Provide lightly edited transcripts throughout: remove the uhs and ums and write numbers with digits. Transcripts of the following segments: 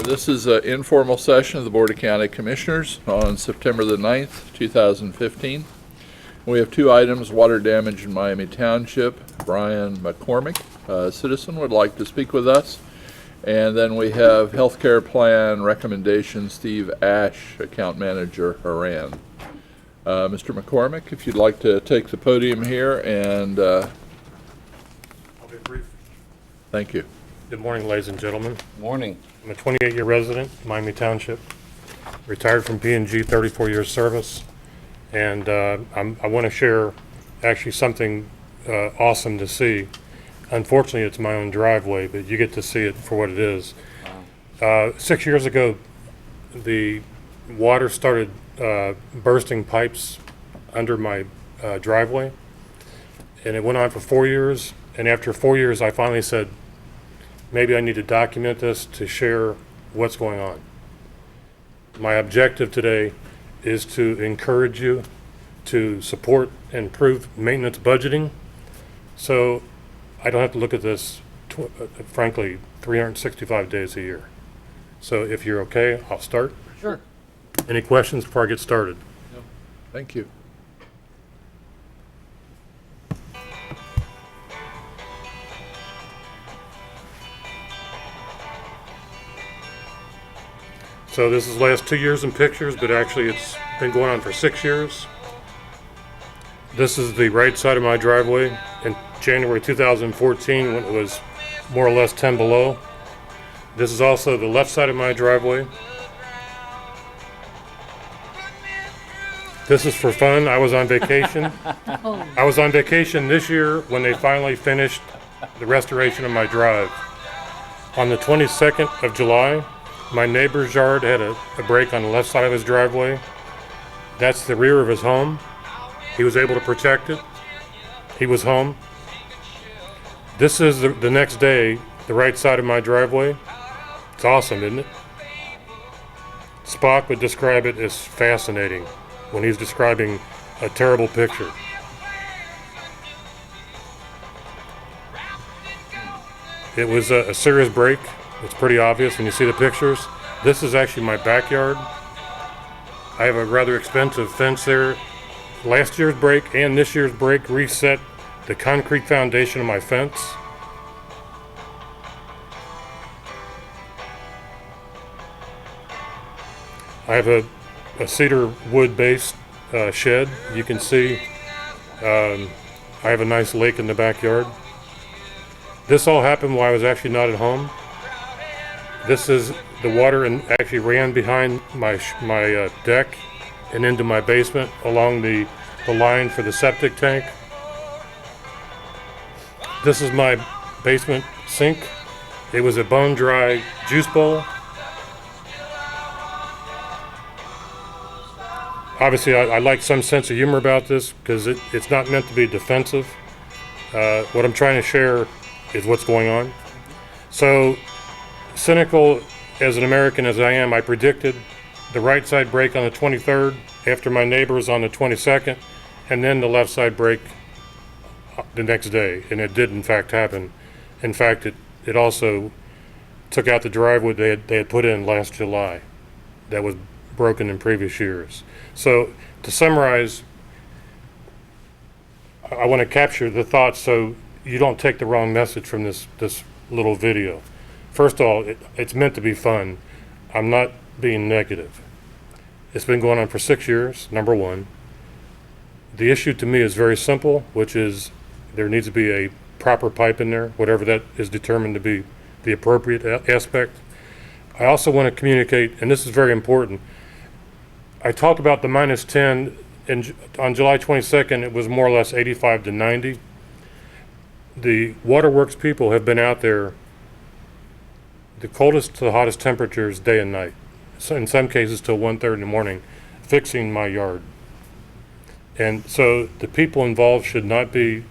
This is an informal session of the Board of County Commissioners on September the 9th, 2015. We have two items: water damage in Miami Township. Brian McCormick, a citizen, would like to speak with us. And then we have healthcare plan recommendation. Steve Ash, account manager, Haran. Mr. McCormick, if you'd like to take the podium here, and I'll be brief. thank you. Good morning, ladies and gentlemen. Morning. I'm a 28-year resident, Miami Township, retired from P&G, 34 years service, and I want to share actually something awesome to see. Unfortunately, it's my own driveway, but you get to see it for what it is. 6 years ago, the water started bursting pipes under my driveway, and it went on for 4 years, and after 4 years, I finally said, maybe I need to document this to share what's going on. My objective today is to encourage you to support and improve maintenance budgeting, so I don't have to look at this, frankly, 365 days a year. So if you're okay, I'll start. Sure. Any questions before I get started? No. Thank you. So this is the last 2 years in pictures, but actually it's been going on for 6 years. This is the right side of my driveway in January 2014 when it was more or less 10 below. This is also the left side of my driveway. This is for fun. I was on vacation. I was on vacation this year when they finally finished the restoration of my drive. On the 22nd of July, my neighbor's yard had a break on the left side of his driveway. That's the rear of his home. He was able to protect it. He was home. This is the next day, the right side of my driveway. It's awesome, isn't it? Spock would describe it as fascinating when he's describing a terrible picture. It was a serious break. It's pretty obvious when you see the pictures. This is actually my backyard. I have a rather expensive fence there. Last year's break and this year's break reset the concrete foundation of my fence. I have a cedar wood based shed. You can see I have a nice lake in the backyard. This all happened while I was actually not at home. This is the water and actually ran behind my deck and into my basement along the line for the septic tank. This is my basement sink. It was a bone dry juice bowl. Obviously, I like some sense of humor about this because it's not meant to be defensive. What I'm trying to share is what's going on. So, cynical as an American as I am, I predicted the right side break on the 23rd after my neighbors on the 22nd, and then the left side break the next day, and it did in fact happen. In fact, it also took out the driveway they had put in last July that was broken in previous years. So to summarize, I want to capture the thoughts so you don't take the wrong message from this little video. First of all, it's meant to be fun. I'm not being negative. It's been going on for 6 years, number one. The issue to me is very simple, which is there needs to be a proper pipe in there, whatever that is determined to be the appropriate aspect. I also want to communicate, and this is very important, I talked about the minus 10, and on July 22nd, it was more or less 85 to 90. The waterworks people have been out there the coldest to the hottest temperatures day and night, so in some cases till 1:30 in the morning, fixing my yard. And so the people involved should not be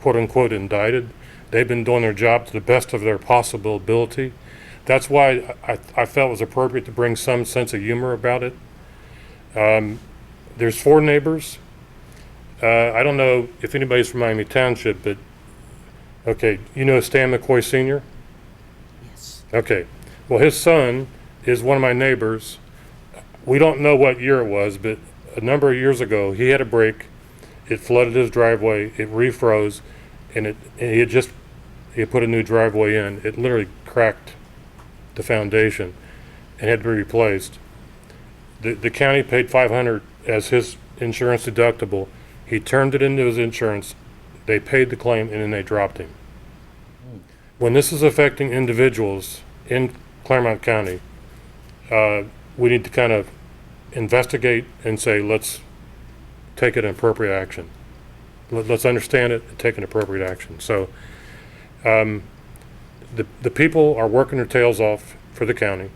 quote unquote indicted. They've been doing their job to the best of their possible ability. That's why I felt it was appropriate to bring some sense of humor about it. There's 4 neighbors. I don't know if anybody's from Miami Township, but okay, you know Stan McCoy Sr.? Yes. Okay, well his son is one of my neighbors. We don't know what year it was, but a number of years ago, he had a break. It flooded his driveway. It refroze, and he had put a new driveway in. It literally cracked the foundation and had to be replaced. The county paid $500 as his insurance deductible. He turned it into his insurance. They paid the claim, and then they dropped him. When this is affecting individuals in Clermont County, we need to kind of investigate and say, let's take an appropriate action. Let's understand it and take an appropriate action. So the people are working their tails off for the county.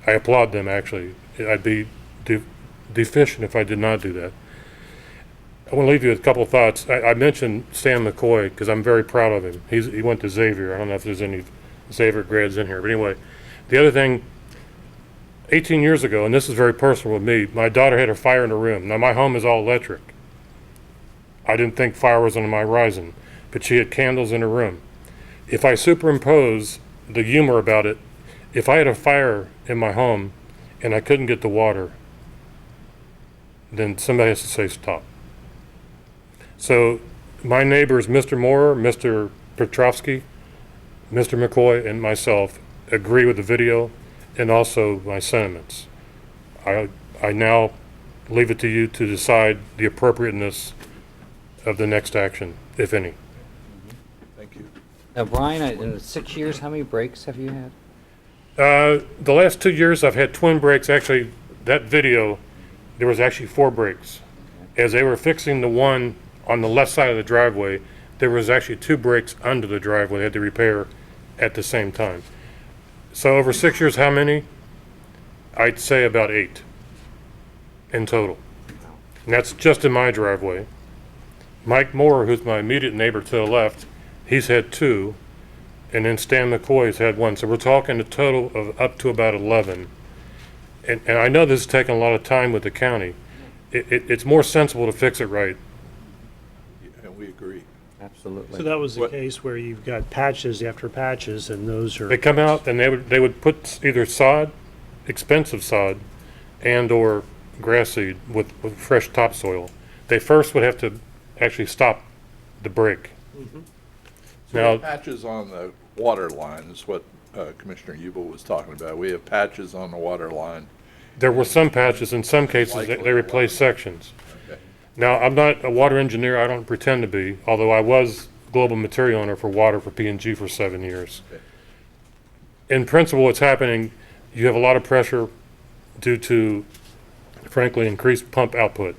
I applaud them, actually. I'd be deficient if I did not do that. I want to leave you with a couple of thoughts. I mentioned Stan McCoy because I'm very proud of him. He went to Xavier. I don't know if there's any Xavier grads in here. But anyway, the other thing, 18 years ago, and this is very personal with me, my daughter had a fire in her room. Now, my home is all electric. I didn't think fire was on my horizon, but she had candles in her room. If I superimpose the humor about it, if I had a fire in my home and I couldn't get the water, then somebody has to say stop. So my neighbors, Mr. Moore, Mr. Petrovsky, Mr. McCoy, and myself agree with the video and also my sentiments. I now leave it to you to decide the appropriateness of the next action, if any. Thank you. Now, Brian, in the 6 years, how many breaks have you had? The last 2 years, I've had twin breaks. Actually, that video, there was actually 4 breaks. As they were fixing the one on the left side of the driveway, there was actually 2 breaks under the driveway they had to repair at the same time. So over 6 years, how many? I'd say about 8 in total. And that's just in my driveway. Mike Moore, who's my immediate neighbor to the left, he's had 2. And then Stan McCoy's had 1. So we're talking a total of up to about 11. And I know this is taking a lot of time with the county. It's more sensible to fix it right. And we agree. Absolutely. So that was the case where you've got patches after patches, and those are. They come out and they would put either sod, expensive sod, and or grass seed with fresh topsoil. They first would have to actually stop the break. So Now- the patches on the water line is what Commissioner Ubel was talking about. We have patches on the water line. There were some patches, in some cases, they replaced sections. Okay. Now, I'm not a water engineer, I don't pretend to be, although I was global material owner for water for P&G for 7 years. Okay. In principle, what's happening, you have a lot of pressure due to, frankly, increased pump output.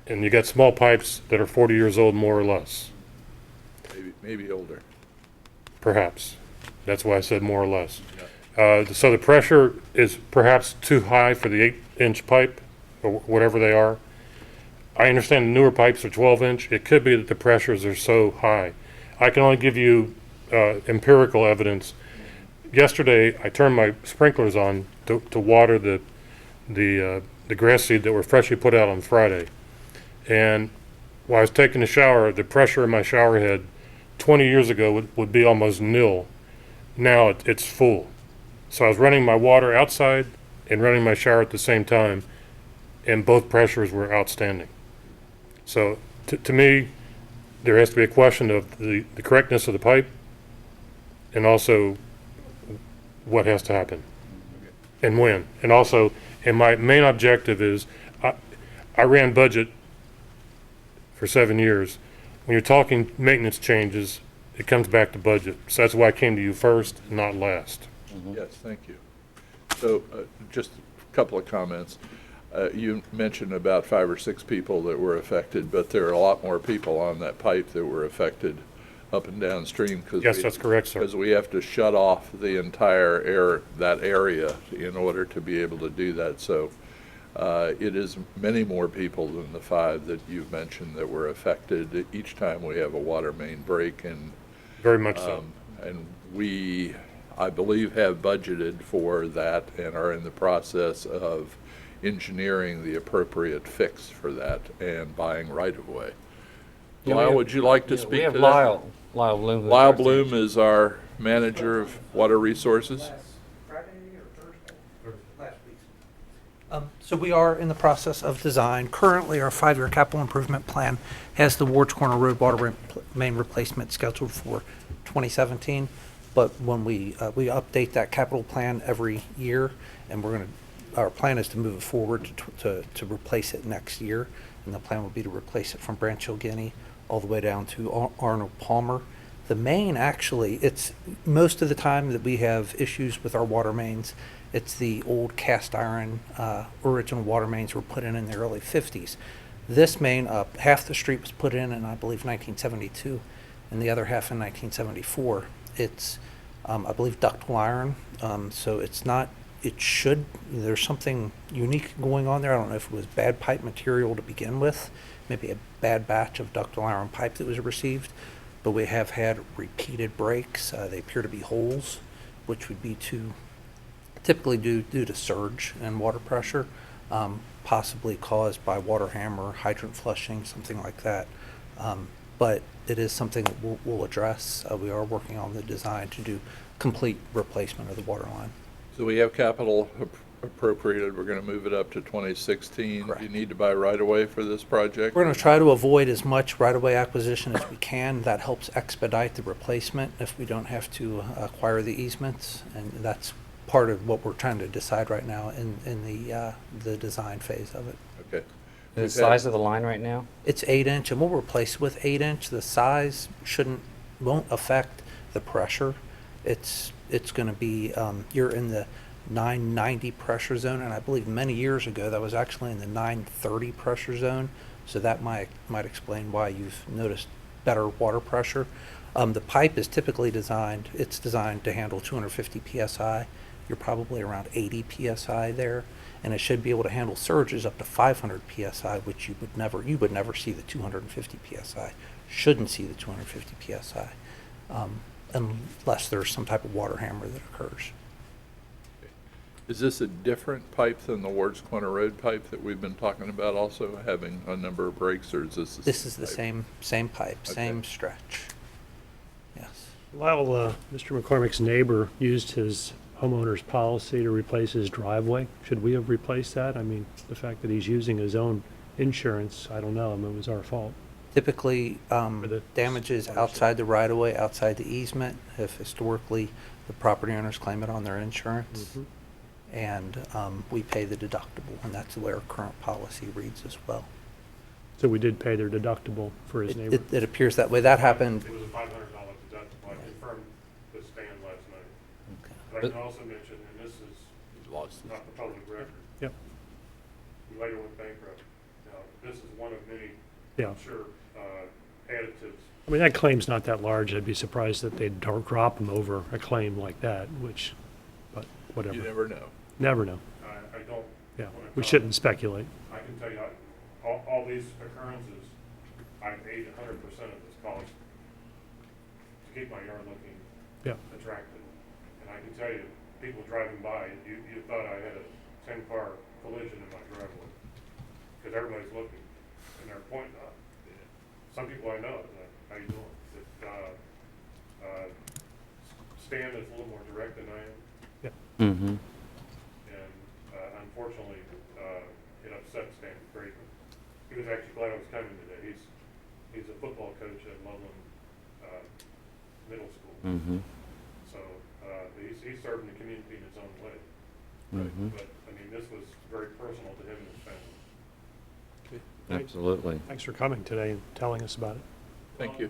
And you got small pipes that are 40 years old, more or less, Maybe older. perhaps. That's why I said more or less. So the pressure is perhaps too high for the 8-inch pipe, or whatever they are. I understand the newer pipes are 12-inch. It could be that the pressures are so high. I can only give you empirical evidence. Yesterday, I turned my sprinklers on to water the grass seed that were freshly put out on Friday. And while I was taking a shower, the pressure in my shower head 20 years ago would be almost nil. Now it's full. So I was running my water outside and running my shower at the same time, and both pressures were outstanding. So to me, there has to be a question of the correctness of the pipe and also what has to happen and when. And also, and my main objective is, I ran budget for 7 years. When you're talking maintenance changes, it comes back to budget. So that's why I came to you first, not last. Yes, thank you. So just a couple of comments. You mentioned about 5 or 6 people that were affected, but there are a lot more people on that pipe that were affected up and downstream. Yes, that's correct, sir. Because we have to shut off the entire that area in order to be able to do that. So it is many more people than the 5 that you've mentioned that were affected each time we have a water main break. And Very much so. and we, I believe, have budgeted for that and are in the process of engineering the appropriate fix for that and buying right-of-way. Yeah, Lyle, we would you like to We speak have to that? Lyle Bloom. who's Lyle our Bloom is our manager of water resources. So we are in the process of design. Currently, our 5-year capital improvement plan has the Ward's Corner Road water main replacement scheduled for 2017. But when we update that capital plan every year, and our plan is to move it forward to replace it next year. And the plan will be to replace it from Branch Hill Guinea all the way down to Arnold Palmer. The main, actually, it's most of the time that we have issues with our water mains, it's the old cast iron original water mains were put in the early 50s. This main, half the street was put in I believe 1972, and the other half in 1974. It's, I believe, ductile iron, so it's not. There's something unique going on there. I don't know if it was bad pipe material to begin with, maybe a bad batch of ductile iron pipe that was received, but we have had repeated breaks. They appear to be holes, which would be typically due to surge and water pressure, possibly caused by water hammer, hydrant flushing, something like that. But it is something that we'll address. We are working on the design to do complete replacement of the water line. So we have capital appropriated, we're gonna move it up to 2016. Correct. Do you need to buy right-of-way for this project? We're going to try to avoid as much right-of-way acquisition as we can. That helps expedite the replacement if we don't have to acquire the easements, and that's part of what we're trying to decide right now in the design phase of it. Okay. The size of the line right now? It's 8-inch, and we'll replace with 8-inch. The size won't affect the pressure. It's going to be, you're in the 990 pressure zone, and I believe many years ago that was actually in the 930 pressure zone, so that might explain why you've noticed better water pressure. The pipe is typically designed to handle 250 psi. You're probably around 80 psi there, and it should be able to handle surges up to 500 psi, which you would never see the 250 psi. Shouldn't see the 250 psi, unless there's some type of water hammer that occurs. Is this a different pipe than the Ward's Corner Road pipe that we've been talking about, also having a number of breaks, or is this the This is the pipe? same pipe, Okay. same stretch. Yes. While Mr. McCormick's neighbor used his homeowner's policy to replace his driveway, should we have replaced that? I mean, the fact that he's using his own insurance, I don't know, I mean, it was our fault. Typically, the damages watershed. outside the right-of-way, outside the easement, if historically the property owners claim it on their insurance. Mhm. And we pay the deductible, and that's the way our current policy reads as well. So we did pay their deductible for his neighbor. It appears that way. That happened. It was a $500 deductible. I confirmed with Stan last night. Okay. But I But- can also mention, and this is not the public record, Yep, we later went bankrupt. Now, this is one of many, yeah. I'm sure, additives. I mean, that claim's not that large. I'd be surprised that they'd drop him over a claim like that, but whatever. You never know. Never know. I don't. Yeah, wanna we comment. shouldn't speculate. I can tell you, all these occurrences, I paid 100% of this cost to keep my yard looking Yeah, attractive. And I can tell you, people driving by, you thought I had a 10-car collision in my driveway. Because everybody's looking, and they're pointing up. Some people I know, it's like, how you doing? Stan is a little more direct than I am. yeah. Mm-hmm. And unfortunately, it upset Stan greatly. He was actually glad I was coming today. He's a football coach at Loveland Middle School. Mm-hmm. So he's serving the community in his own way. Mm-hmm. But I mean, this was very personal to him and his family. Absolutely. Thanks for coming today and telling us about it. Thank you.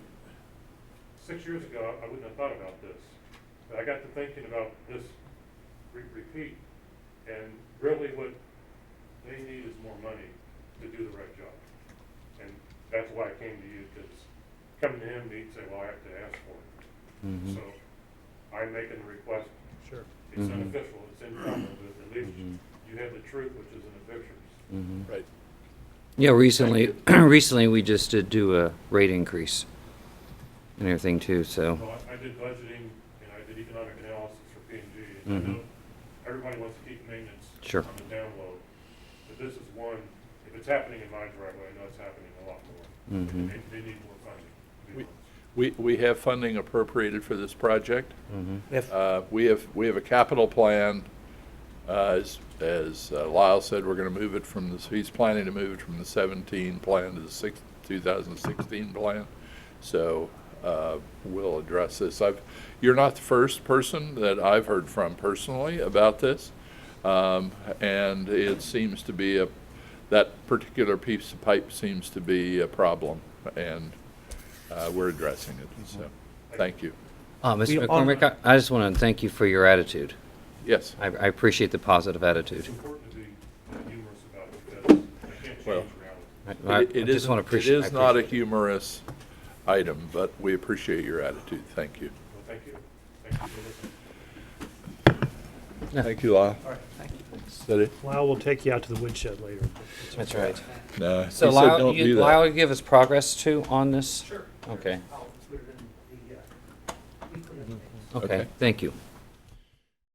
6 years ago, I wouldn't have thought about this. But I got to thinking about this repeat, and really what they need is more money to do the right job. And that's why I came to you, because coming to him, he'd say, well, I have to ask for it. Mm-hmm. So I'm making the request. Sure. It's Mhm. unofficial, it's informal, but at least Mhm. you have the truth, which is in the pictures. Mm-hmm. Right. Yeah, recently, recently we just did do a rate increase and everything too, so. So I did budgeting, and I did economic analysis for P&G, and Mhm. I know everybody wants to keep maintenance Sure. on the down low, but this is one, if it's happening in my driveway, I know it's happening a lot more. Mhm. They need more funding, to be We, honest. we have funding appropriated for this project. Mhm. If We have a capital plan As Lyle said, we're going to move it from the, he's planning to move it from the 17 plan to the 2016 plan. So we'll address this. You're not the first person that I've heard from personally about this. And it seems to be that particular piece of pipe seems to be a problem, and we're addressing it. So, thank you. Mr. McCormick, I just want to thank you for your attitude. Yes. I appreciate the positive attitude. It's important to be humorous about it because I can't change Well, reality. I just want to appreciate. It is not a humorous item, but we appreciate your attitude. Thank you. Well, thank you. Thank you for listening. Thank you, Lyle. All right, thank you. Is that it? Lyle will take you out to the woodshed later. That's right. No. he So said Lyle, don't do that. Lyle, you give us progress too on this? Sure. Okay. I'll put it in the weekly. Okay, thank you.